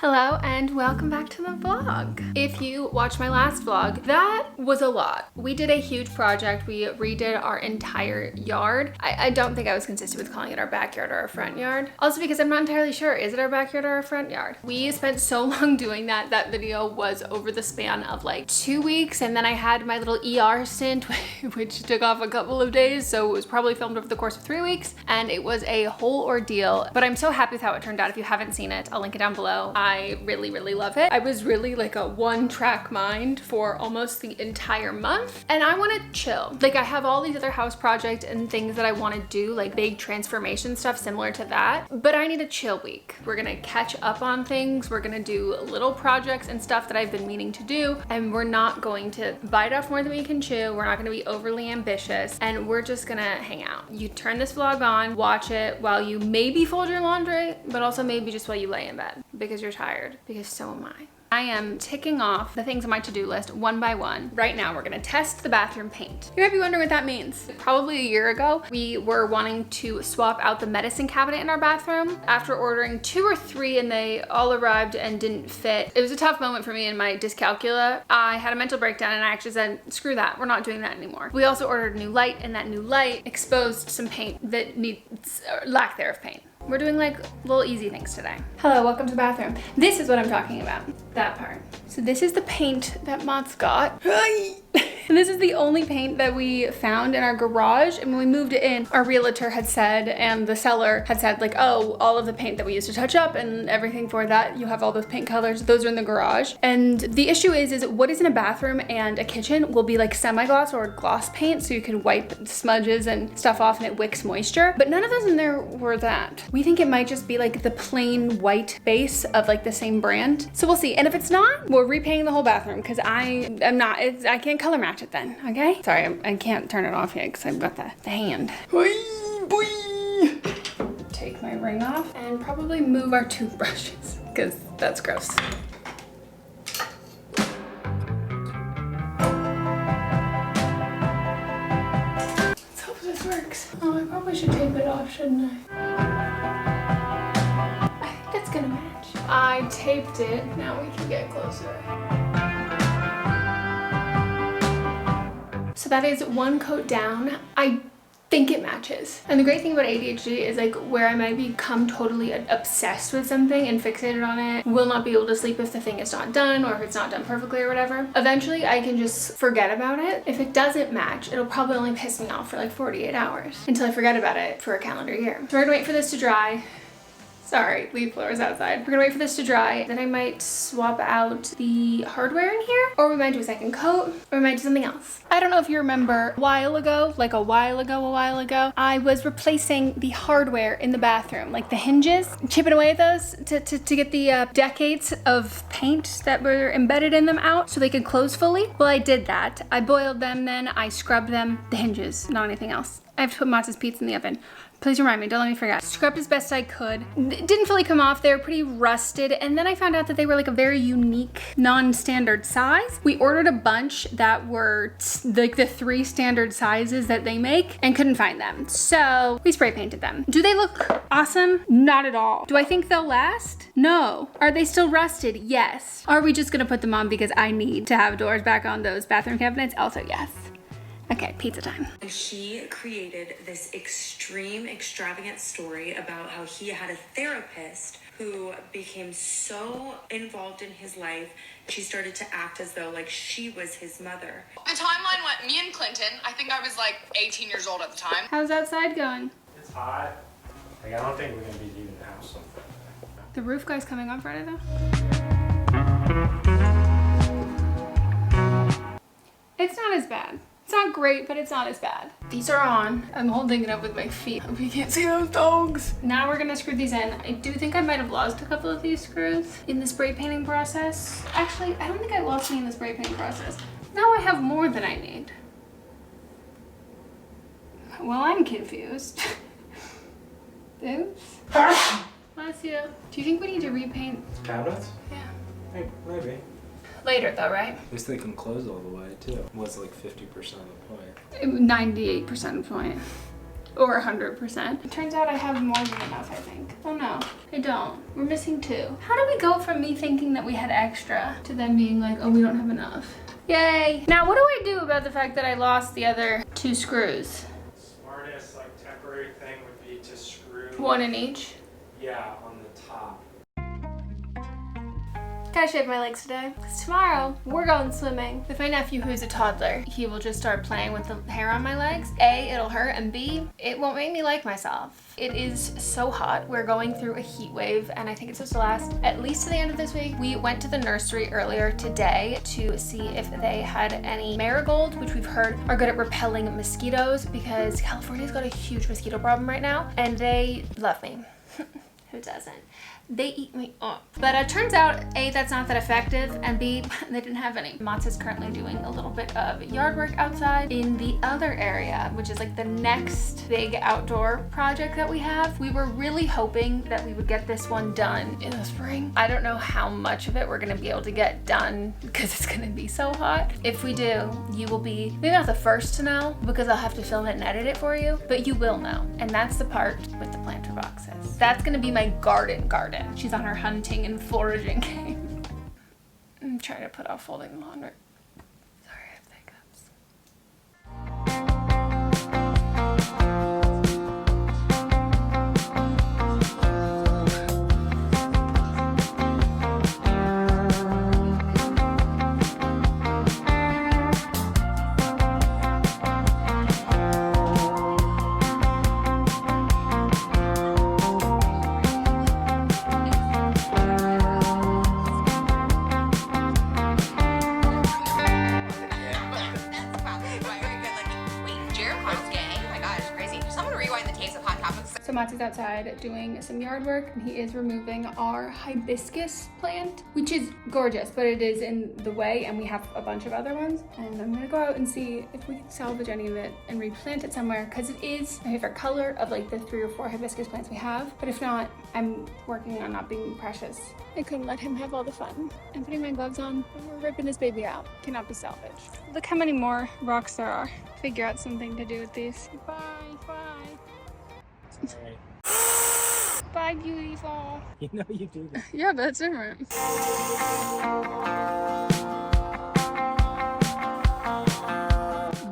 Hello and welcome back to the vlog. If you watched my last vlog, that was a lot. We did a huge project. We redid our entire yard. I don't think I was consistent with calling it our backyard or our front yard. Also because I'm not entirely sure, is it our backyard or our front yard? We spent so long doing that. That video was over the span of like 2 weeks, and then I had my little ER stint, which took off a couple of days, so it was probably filmed over the course of 3 weeks, and it was a whole ordeal, but I'm so happy with how it turned out. If you haven't seen it, I'll link it down below. I really love it. I was really like a one-track mind for almost the entire month, and I want to chill. Like, I have all these other house projects and things that I want to do, like big transformation stuff similar to that, but I need a chill week. We're gonna catch up on things. We're gonna do little projects and stuff that I've been meaning to do, and we're not going to bite off more than we can chew. We're not gonna be overly ambitious, and we're just gonna hang out. You turn this vlog on, watch it while you maybe fold your laundry, but also maybe just while you lay in bed because you're tired, because so am I. I am ticking off the things on my to-do list one by one. Right now, we're gonna test the bathroom paint. You might be wondering what that means. Probably a year ago, we were wanting to swap out the medicine cabinet in our bathroom. After ordering 2 or 3 and they all arrived and didn't fit, it was a tough moment for me in my 𝘃𝗃𝗃𝗃. I had a mental breakdown and I actually said, screw that, we're not doing that anymore. We also ordered a new light, and that new light exposed some paint that needs, lack there of paint. We're doing like little easy things today. Hello, welcome to the bathroom. This is what I'm talking about, that part. So this is the paint that Mott's got. And this is the only paint that we found in our garage. And when we moved it in, our realtor had said, and the seller had said, like, oh, all of the paint that we used to touch up and everything for that, you have all those paint colors, those are in the garage. And the issue is what is in a bathroom and a kitchen will be like semi-gloss or gloss paint, so you can wipe smudges and stuff off and it wicks moisture. But none of those in there were that. We think it might just be like the plain white base of like the same brand. So we'll see. And if it's not, we're repainting the whole bathroom because I can't color match it then, okay? Sorry, I can't turn it off yet because I've got the hand. Take my ring off and probably move our toothbrushes because that's gross. Let's hope this works. Oh, I probably should tape it off, shouldn't I think that's gonna match. I taped it, now we can get closer. So that is 1 coat down. I think it matches. And the great thing about ADHD is like where I might become totally obsessed with something and fixated on it, will not be able to sleep if the thing is not done or if it's not done perfectly or whatever. Eventually I can just forget about it. If it doesn't match, it'll probably only piss me off for like 48 hours until I forget about it for a calendar year. So we're gonna wait for this to dry. Sorry, leaf blowers outside. We're gonna wait for this to dry. Then I might swap out the hardware in here, or we might do a second coat, or we might do something else. I don't know if you remember a while ago, I was replacing the hardware in the bathroom, like the hinges, chipping away at those to get the decades of paint that were embedded in them out so they could close fully. Well, I did that. I boiled them, then I scrubbed them, the hinges, not anything else. I have to put Mott's pizza in the oven. Please remind me, don't let me forget. Scrubbed as best I could. It didn't fully come off, they were pretty rusted, and then I found out that they were like a very unique, non-standard size. We ordered a bunch that were like the 3 standard sizes that they make and couldn't find them. So we spray painted them. Do they look awesome? Not at all. Do I think they'll last? No. Are they still rusted? Yes. Are we just gonna put them on because I need to have doors back on those bathroom cabinets? Also yes. Okay, pizza time. She created this extravagant story about how he had a therapist who became so involved in his life, she started to act as though like she was his mother. The timeline went me and Clinton. I think I was like 18 years old at the time. How's outside going? It's hot. Like, I don't think we're gonna be leaving the house. The roof guy's coming on Friday though? It's not as bad. It's not great, but it's not as bad. These are on. I'm holding it up with my feet. Hope you can't see those dogs. Now we're gonna screw these in. I do think I might have lost a couple of these screws in the spray painting process. Actually, I don't think I lost any in the spray painting process. Now I have more than I need. Well, I'm confused. Oops. Bless you. Do you think we need to repaint? Cabinets? Yeah. Maybe. Later though, right? At least they can close all the way too. What's like 50% of the point? 98% point. or 100%. It turns out I have more than enough, I think. Oh no, I don't. We're missing 2. How do we go from me thinking that we had extra to them being like, oh, we don't have enough? Yay. Now, what do I do about the fact that I lost the other 2 screws? Smartest, like, temporary thing would be to screw. 1 in each? Yeah, on the top. Gotta shave my legs today, because tomorrow we're going swimming with my nephew who's a toddler. He will just start playing with the hair on my legs. A, it'll hurt, and B, it won't make me like myself. It is so hot. We're going through a heat wave, and I think it's supposed to last at least to the end of this week. We went to the nursery earlier today to see if they had any marigolds, which we've heard are good at repelling mosquitoes, because California's got a huge mosquito problem right now, and they love me. Who doesn't? They eat me up. But it turns out, A, that's not that effective, and B, they didn't have any. Mats is currently doing a little bit of yard work outside in the other area, which is like the next big outdoor project that we have. We were really hoping that we would get this one done in the spring. I don't know how much of it we're gonna be able to get done because it's gonna be so hot. If we do, you will be, maybe not the first to know because I'll have to film it and edit it for you, but you will know. And that's the part with the planter boxes. That's gonna be my garden. She's on her hunting and foraging game. I'm trying to put off folding the laundry. Sorry, I have hiccups. So Mats is outside doing some yard work, and he is removing our hibiscus plant, which is gorgeous, but it is in the way, and we have a bunch of other ones. And I'm gonna go out and see if we can salvage any of it and replant it somewhere, because it is my favorite color of like the 3 or 4 hibiscus plants we have. But if not, I'm working on not being precious. I couldn't let him have all the fun. I'm putting my gloves on, and we're ripping this baby out. Cannot be salvaged. Look how many more rocks there are. Figure out something to do with these. Bye, bye. Hey. Bye, beautiful. You know you do that. Yeah, but that's different.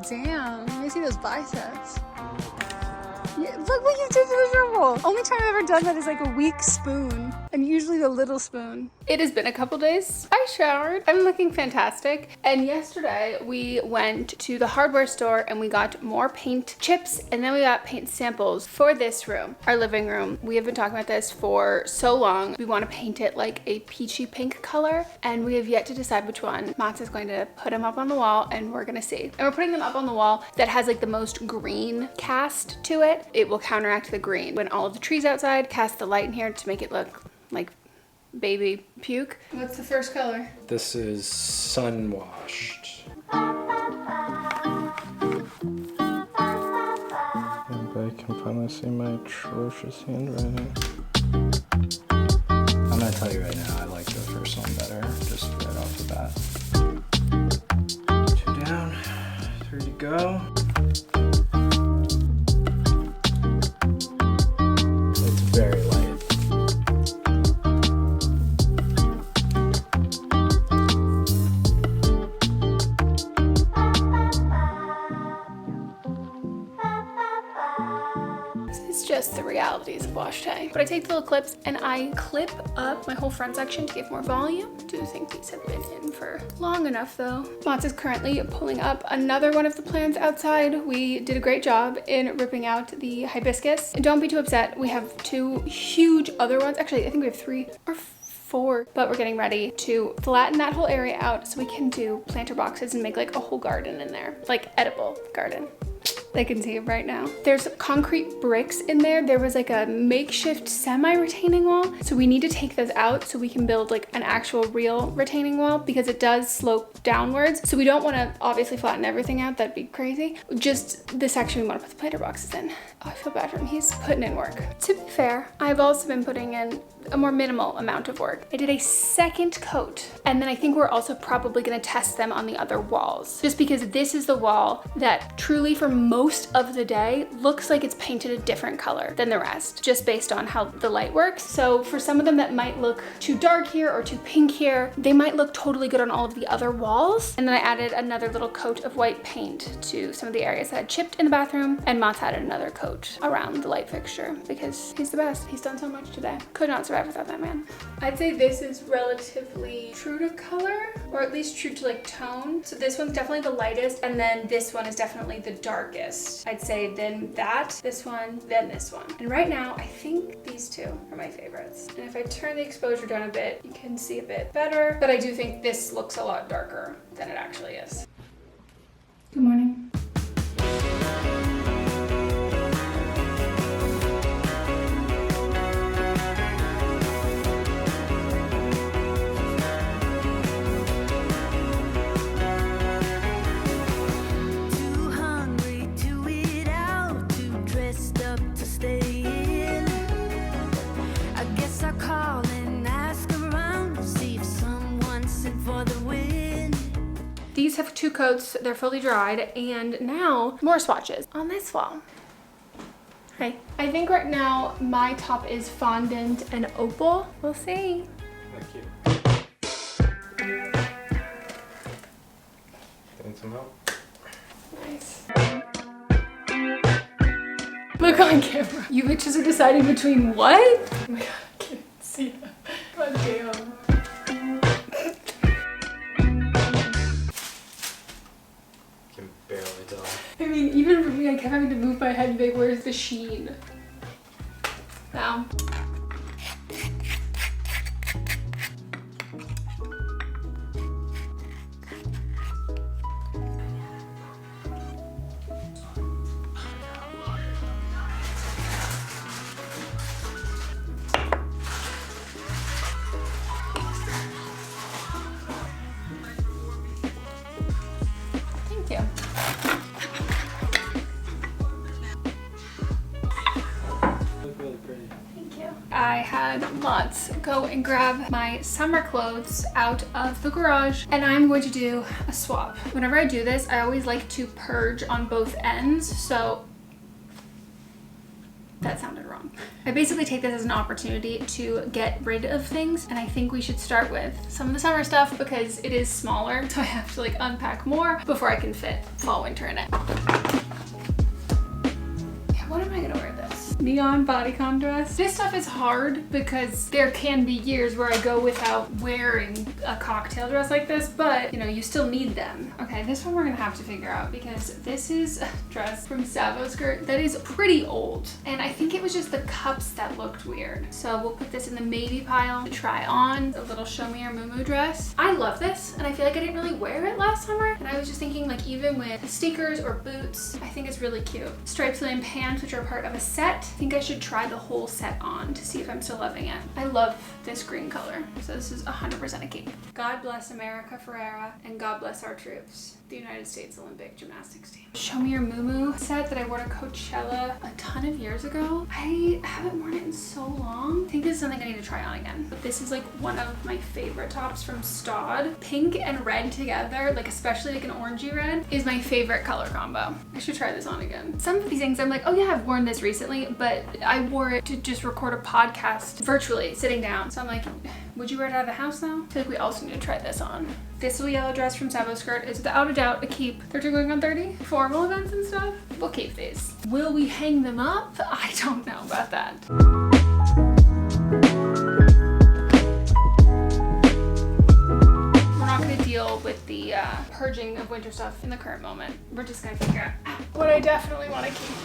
Damn, let me see those biceps. Yeah, look what you did to the shovel. Only time I've ever done that is like a weak spoon, and usually the little spoon. It has been a couple days. I showered. I'm looking fantastic. And yesterday we went to the hardware store and we got more paint chips, and then we got paint samples for this room, our living room. We have been talking about this for so long. We want to paint it like a peachy pink color, and we have yet to decide which one. Mats is going to put them up on the wall, and we're gonna see. And we're putting them up on the wall that has like the most green cast to it. It will counteract the green. When all of the trees outside cast the light in here to make it look like baby puke. What's the first color? This is sun washed. Everybody can finally see my atrocious handwriting. I'm gonna tell you right now, I like the first one better, just right off the bat. 2 down, 3 to go. It's very light. Just the realities of wash day. But I take the little clips and I clip up my whole front section to give more volume. I do think these have been in for long enough though. Mats is currently pulling up another one of the plants outside. We did a great job in ripping out the hibiscus. And don't be too upset. We have 2 huge other ones. Actually, I think we have 3 or 4, but we're getting ready to flatten that whole area out so we can do planter boxes and make like a whole garden in there, like edible garden. They can see it right now. There's concrete bricks in there. There was like a makeshift semi-retaining wall. So we need to take those out so we can build like an actual real retaining wall, because it does slope downwards. So we don't want to obviously flatten everything out. That'd be crazy. Just the section we want to put the planter boxes in. Oh, I feel bad for him. He's putting in work. To be fair, I've also been putting in a more minimal amount of work. I did a 2nd coat, and then I think we're also probably going to test them on the other walls, just because this is the wall that truly for most most of the day looks like it's painted a different color than the rest, just based on how the light works. So for some of them that might look too dark here or too pink here, they might look totally good on all of the other walls. And then I added another little coat of white paint to some of the areas that had chipped in the bathroom, and Mats added another coat around the light fixture because he's the best. He's done so much today. Could not survive without that man. I'd say this is relatively true to color, or at least true to like tone. So this one's definitely the lightest, and then this one is definitely the darkest. I'd say then that, this one, then this one. And right now, I think these two are my favorites. And if I turn the exposure down a bit, you can see a bit better, but I do think this looks a lot darker than it actually is. Good morning. These have 2 coats, they're fully dried, and now more swatches on this wall. Hi. I think right now my top is fondant and opal. We'll see. Thank you. Need some help? Nice. Look on camera. You bitches are deciding between what? Oh my god, I can't see that. God damn. Barely done. I mean, even for me, I kept having to move my head and be like, where's the sheen? Now. Thank you. I had Mats go and grab my summer clothes out of the garage, and I'm going to do a swap. Whenever I do this, I always like to purge on both ends, so that sounded wrong. I basically take this as an opportunity to get rid of things, and I think we should start with some of the summer stuff because it is smaller, so I have to like unpack more before I can fit fall winter in it. Yeah, what am I gonna wear this? Neon bodycon dress. This stuff is hard because there can be years where I go without wearing a cocktail dress like this, but you know, you still need them. Okay, this one we're gonna have to figure out because this is a dress from 𝘊𝑆 that is pretty old, and I think it was just the cups that looked weird. So we'll put this in the maybe pile to try on. A little 𝘊𝑚𝑒𝑟 dress. I love this, and I feel like I didn't really wear it last summer, and I was just thinking like even with sneakers or boots, I think it's really cute. Striped linen pants, which are part of a set. I think I should try the whole set on to see if I'm still loving it. I love this green color, so this is 100% a keep. God bless America Ferrera, and God bless our troops, the United States Olympic Gymnastics Team. 𝘊𝑚𝑒𝑟 set that I wore to Coachella a ton of years ago. I haven't worn it in so long. I think this is something I need to try on again. But this is like one of my favorite tops from 𝘆𝑆. Pink and red together, like especially like an orangey red, is my favorite color combo. I should try this on again. Some of these things I'm like, oh yeah, I've worn this recently, but I wore it to just record a podcast virtually, sitting down. So I'm like, would you wear it out of the house now? I feel like we also need to try this on. This little yellow dress from 𝘊𝑆 is without a doubt a keep. They're going on 30 formal events and stuff. We'll keep these. Will we hang them up? I don't know about that. We're not gonna deal with the purging of winter stuff in the current moment. We're just gonna figure out what I definitely want to keep.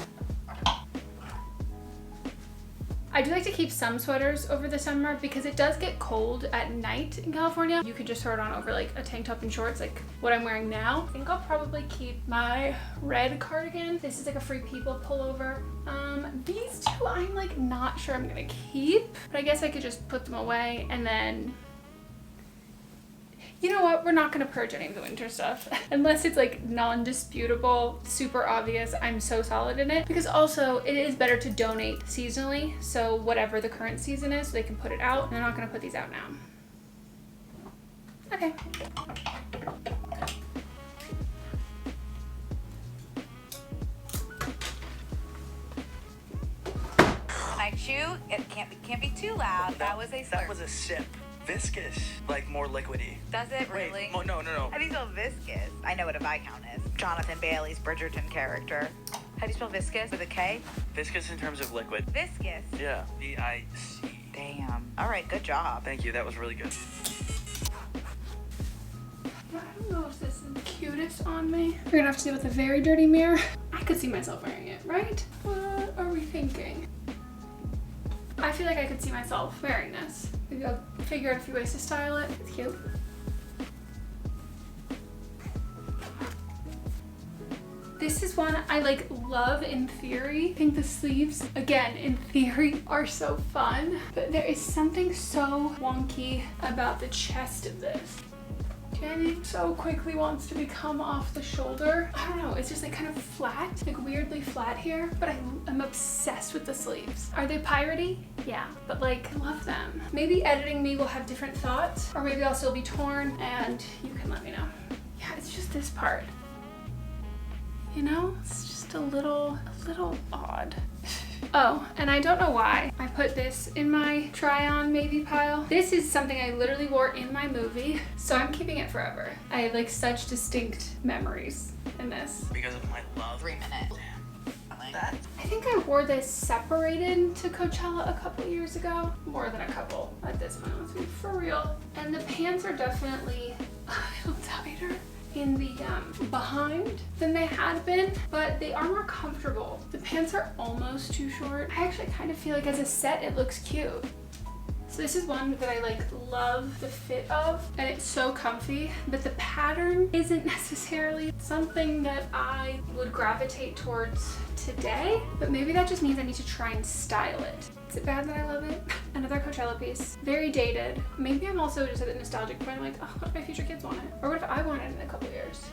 I do like to keep some sweaters over the summer because it does get cold at night in California. You could just throw it on over like a tank top and shorts like what I'm wearing now. I think I'll probably keep my red cardigan. This is like a Free People pullover. These two I'm like not sure I'm gonna keep, but I guess I could just put them away and then you know what? We're not gonna purge any of the winter stuff unless it's like non-disputable, super obvious, I'm so solid in it. Because also it is better to donate seasonally. So whatever the current season is, so they can put it out. And I'm not gonna put these out now. Okay. chew. It can't be too loud. That was a slurp. That was a sip. Viscous, like more liquidy. Does it really? Wait, no. How do you spell viscous? I know what a Viscount is. Jonathan Bailey's Bridgerton character. How do you spell viscous? With a K? Viscous in terms of liquid. Viscous. Yeah. V-I-C. Damn. All right, good job. Thank you, that was really good. I don't know if this is the cutest on me. We're gonna have to deal with a very dirty mirror. I could see myself wearing it, right? What are we thinking? I feel like I could see myself wearing this. Maybe I'll figure out a few ways to style it. It's cute. This is one I like love in theory. I think the sleeves, again, in theory, are so fun. But there is something so wonky about the chest of this. Jenny so quickly wants to become off the shoulder. I don't know, it's just like kind of flat, like weirdly flat here, but I'm obsessed with the sleeves. Are they piratey? Yeah, but like, I love them. Maybe editing me will have different thoughts, or maybe I'll still be torn and you can let me know. Yeah, it's just this part. You know, it's just a little odd. Oh, and I don't know why I put this in my try on maybe pile. This is something I literally wore in my movie, so I'm keeping it forever. I have like such distinct memories in this. Because of my love. 3 minutes. I think I wore this separated to Coachella a couple years ago. More than a couple at this point, let's be for real. And the pants are definitely a little tighter in the behind than they had been, but they are more comfortable. The pants are almost too short. I actually kind of feel like as a set it looks cute. So this is one that I like love the fit of, and it's so comfy, but the pattern isn't necessarily something that I would gravitate towards today, but maybe that just means I need to try and style it. Is it bad that I love it? Another Coachella piece, very dated. Maybe I'm also just at the nostalgic point, I'm like, oh, what if my future kids want it? Or what if I want it in a couple years?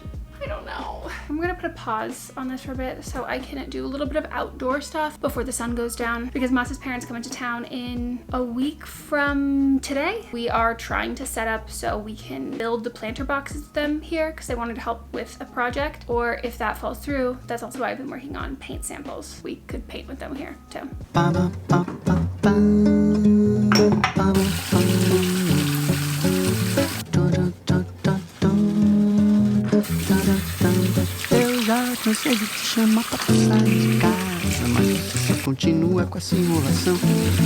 I don't know. I'm gonna put a pause on this for a bit so I can do a little bit of outdoor stuff before the sun goes down, because Moss's parents come into town in a week from today. We are trying to set up so we can build the planter boxes with them here because they wanted to help with a project, or if that falls through, that's also why I've been working on paint samples. We could paint with them here too. Eu já cansei de te chamar pra tu sair de casa, mas você continua com essa enrolação.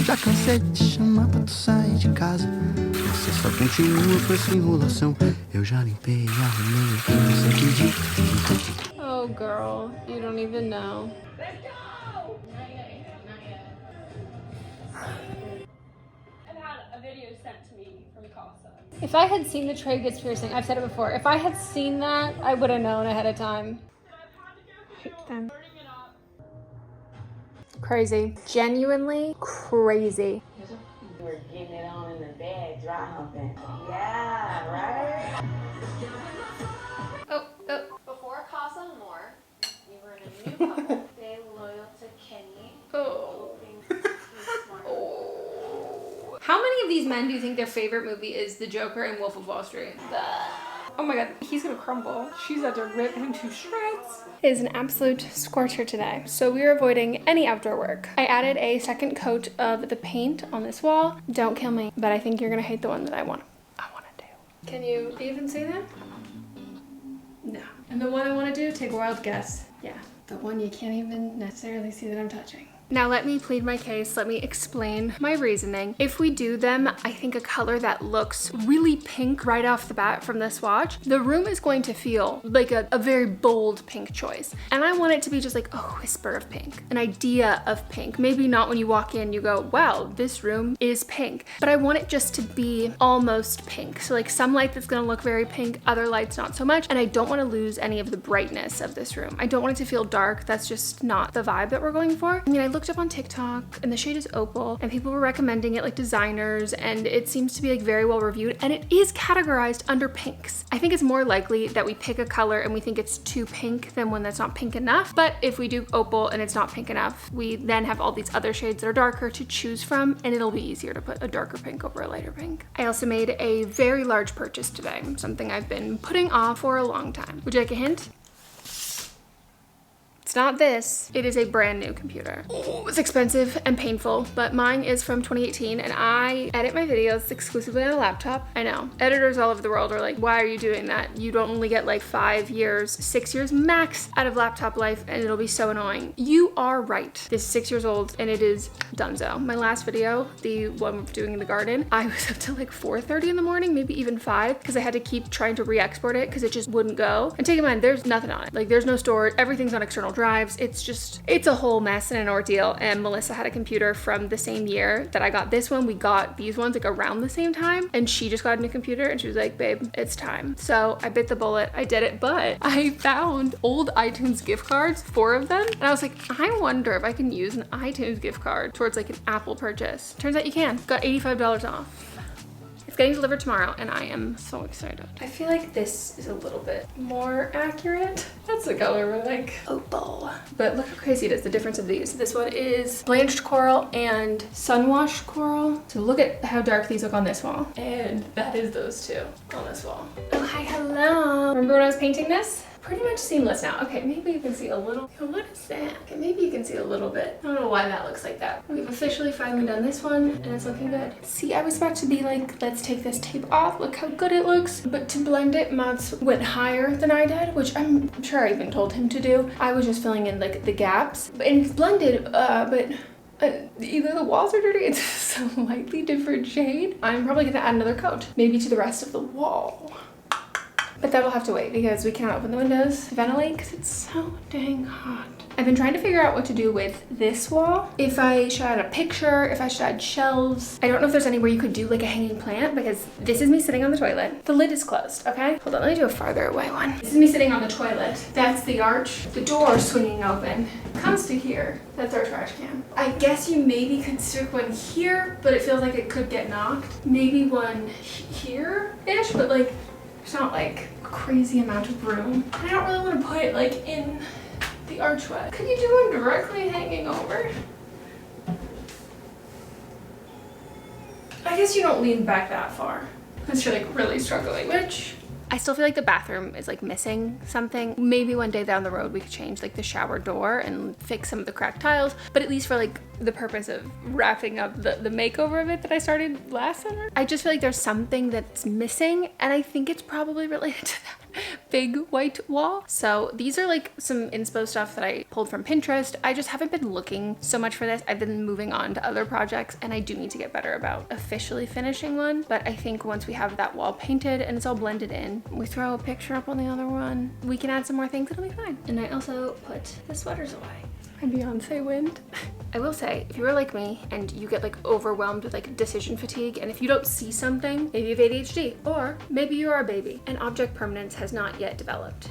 Já cansei de te chamar pra tu sair de casa, você só continua com essa enrolação. Eu já limpei e arrumei o que você pediu. Oh girl, you don't even know. Let's go! Not yet. I've had a video sent to me from 𝘊𝑆E. If I had seen the Trey Gets piercing, I've said it before, if I had seen that, I would have known ahead of time. Crazy. Genuinely crazy. You were getting it on in the bed, dry humping. Yeah, right? Oh. Before 𝘊𝑆E and more, we were in a new couple. Stay loyal to Kenny. Oh. How many of these men do you think their favorite movie is The Joker and Wolf of Wall Street? Oh my god, he's gonna crumble. She's about to rip him to shreds. It is an absolute scorcher today, so we are avoiding any outdoor work. I added a second coat of the paint on this wall. Don't kill me, but I think you're gonna hate the one that I want to do. Can you even see that? No. And the one I want to do, take a wild guess. Yeah, the one you can't even necessarily see that I'm touching. Now let me plead my case, let me explain my reasoning. If we do them, I think a color that looks really pink right off the bat from the swatch, the room is going to feel like a very bold pink choice. And I want it to be just like a whisper of pink, an idea of pink. Maybe not when you walk in, you go, wow, this room is pink. But I want it just to be almost pink. So like some light that's gonna look very pink, other lights not so much. And I don't wanna lose any of the brightness of this room. I don't want it to feel dark. That's just not the vibe that we're going for. I mean, I looked up on TikTok and the shade is opal and people were recommending it, like designers, and it seems to be like very well reviewed, and it is categorized under pinks. I think it's more likely that we pick a color and we think it's too pink than one that's not pink enough. But if we do opal and it's not pink enough, we then have all these other shades that are darker to choose from, and it'll be easier to put a darker pink over a lighter pink. I also made a very large purchase today, something I've been putting off for a long time. Would you like a hint? It's It's not this. It is a brand new computer. Oh, it's expensive and painful, but mine is from 2018 and I edit my videos exclusively on a laptop. I know. Editors all over the world are like, why are you doing that? You don't only get like 5 years, 6 years max out of laptop life and it'll be so annoying. You are right. This is 6 years old and it is donezo. My last video, the one we're doing in the garden, I was up till like 4:30 in the morning, maybe even 5, because I had to keep trying to re-export it because it just wouldn't go. And take in mind, there's nothing on it. Like there's no storage, everything's on external drives. It's a whole mess and an ordeal. And Melissa had a computer from the same year that I got this one. We got these ones like around the same time and she just got a new computer and she was like, babe, it's time. So I bit the bullet, I did it, but I found old iTunes gift cards, 4 of them. And I was like, I wonder if I can use an iTunes gift card towards like an Apple purchase. Turns out you can. Got $85 off. It's getting delivered tomorrow and I am so excited. I feel like this is a little bit more accurate. That's the color we're like, opal. But look how crazy it is, the difference of these. This one is blanched coral and sunwashed coral. So look at how dark these look on this wall. And that is those two on this wall. Oh, hi, hello. Remember when I was painting this? Pretty much seamless now. Okay, maybe you can see a little. What is that? Okay, maybe you can see a little bit. I don't know why that looks like that. We've officially finally done this one and it's looking good. See, I was about to be like, let's take this tape off. Look how good it looks. But to blend it, Mats went higher than I did, which I'm sure I even told him to do. I was just filling in like the gaps. And it's blended, but either the walls are dirty, it's a slightly different shade. I'm probably gonna add another coat, maybe to the rest of the wall. But that'll have to wait because we cannot open the windows to ventilate because it's so dang hot. I've been trying to figure out what to do with this wall. If I should add a picture, if I should add shelves. I don't know if there's anywhere you could do like a hanging plant because this is me sitting on the toilet. The lid is closed, okay? Hold on, let me do a farther away one. This is me sitting on the toilet. That's the arch. The door swinging open. Comes to here. That's our trash can. I guess you maybe could stick one here, but it feels like it could get knocked. Maybe one here-ish, but like, there's not like a crazy amount of room. I don't really want to put it like in the archway. Could you do one directly hanging over? I guess you don't lean back that far unless you're like really struggling, which I still feel like the bathroom is like missing something. Maybe one day down the road we could change like the shower door and fix some of the cracked tiles, but at least for like the purpose of wrapping up the makeover of it that I started last summer. I just feel like there's something that's missing and I think it's probably related to that big white wall. So these are like some inspo stuff that I pulled from Pinterest. I just haven't been looking so much for this. I've been moving on to other projects and I do need to get better about officially finishing one. But I think once we have that wall painted and it's all blended in, we throw a picture up on the other one, we can add some more things, it'll be fine. And I also put the sweaters away. My Beyonce wind. I will say, if you are like me and you get like overwhelmed with like decision fatigue, and if you don't see something, maybe you have ADHD, or maybe you are a baby and object permanence has not yet developed.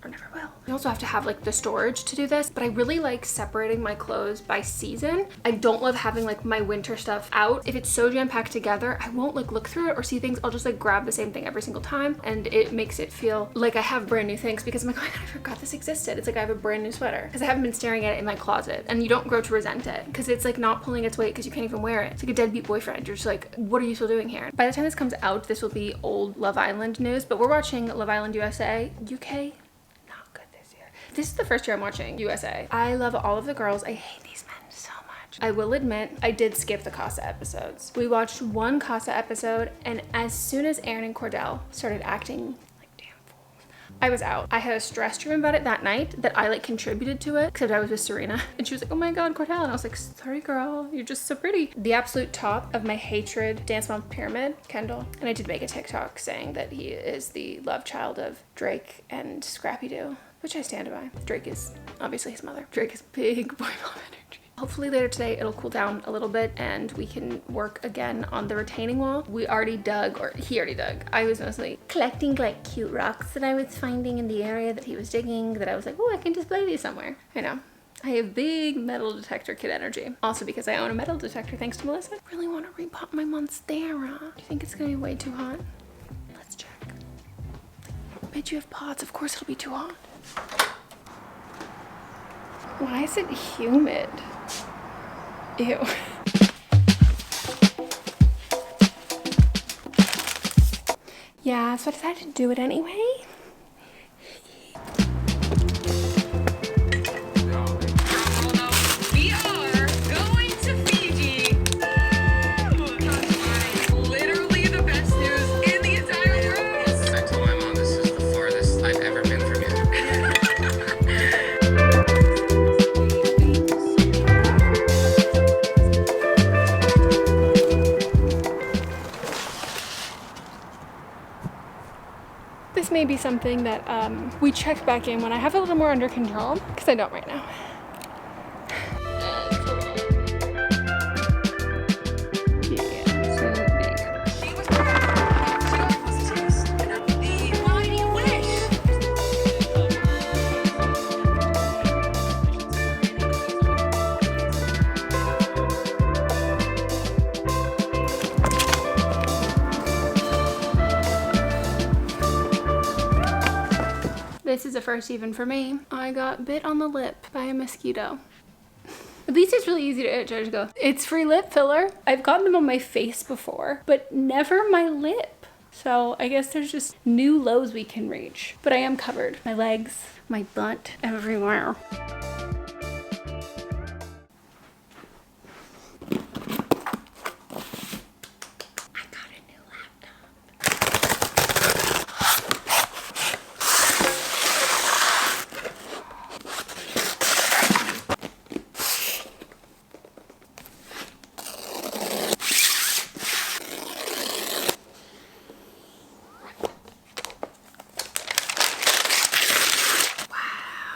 Or never will. I also have to have like the storage to do this, but I really like separating my clothes by season. I don't love having like my winter stuff out. If it's so jam-packed together, I won't like look through it or see things. I'll just like grab the same thing every single time and it makes it feel like I have brand new things because I'm like, oh my God, I forgot this existed. It's like I have a brand new sweater because I haven't been staring at it in my closet, and you don't grow to resent it because it's like not pulling its weight because you can't even wear it. It's like a deadbeat boyfriend. You're just like, what are you still doing here? By the time this comes out, this will be old Love Island news, but we're watching Love Island USA. UK? This is the first year I'm watching USA. I love all of the girls. I hate these men so much. I will admit, I did skip the 𝘂𝗏 episodes. We watched one 𝘂𝗏 episode, and as soon as Aaron and Cordell started acting like damn fools, I was out. I had a stress dream about it that night that I like contributed to it, except I was with Serena. And she was like, oh my God, Cordell. And I was like, sorry girl, you're just so pretty. The absolute top of my hatred Dance Moms pyramid, Kendall. And I did make a TikTok saying that he is the love child of Drake and Scrappy Doo, which I stand by. Drake is obviously his mother. Drake is big boy mom energy. Hopefully later today it'll cool down a little bit and we can work again on the retaining wall. We already dug, or he already dug. I was mostly collecting like cute rocks that I was finding in the area that he was digging that I was like, oh, I can display these somewhere. I know. I have big metal detector kid energy. Also because I own a metal detector thanks to Melissa. I really want to repot my Monstera. Do you think it's gonna be way too hot? Let's check. Bet you have pots, of course it'll be too hot. Why is it humid? Ew. Yeah, so I decided to do it anyway. may be something that we check back in when I have it a little more under control, because I don't right now. This is a first even for me. I got bit on the lip by a mosquito. At least it's really easy to judge go. It's free lip filler. I've gotten them on my face before, but never my lip. So I guess there's just new lows we can reach. But I am covered. My legs, my butt, everywhere.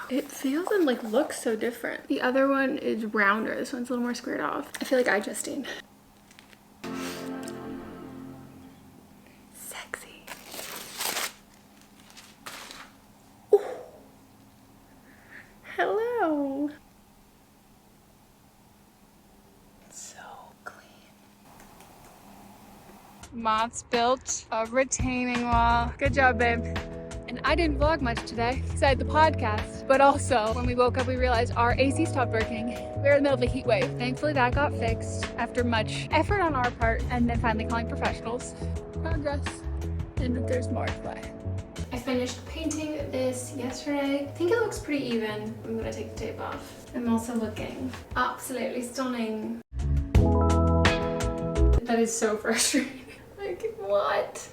It feels and like looks so different. The other one is rounder. This one's a little more squared off. I feel like eye adjusting. Sexy. Ooh. Hello. So clean. Mott's built a retaining wall. Good job, babe. And I didn't vlog much today, besides the podcast, but also when we woke up we realized our AC stopped working. We were in the middle of a heat wave. Thankfully that got fixed after much effort on our part and then finally calling professionals. Progress. And there's more to play. I finished painting this yesterday. I think it looks pretty even. I'm gonna take the tape off. I'm also looking absolutely stunning. That is so frustrating. Like, what?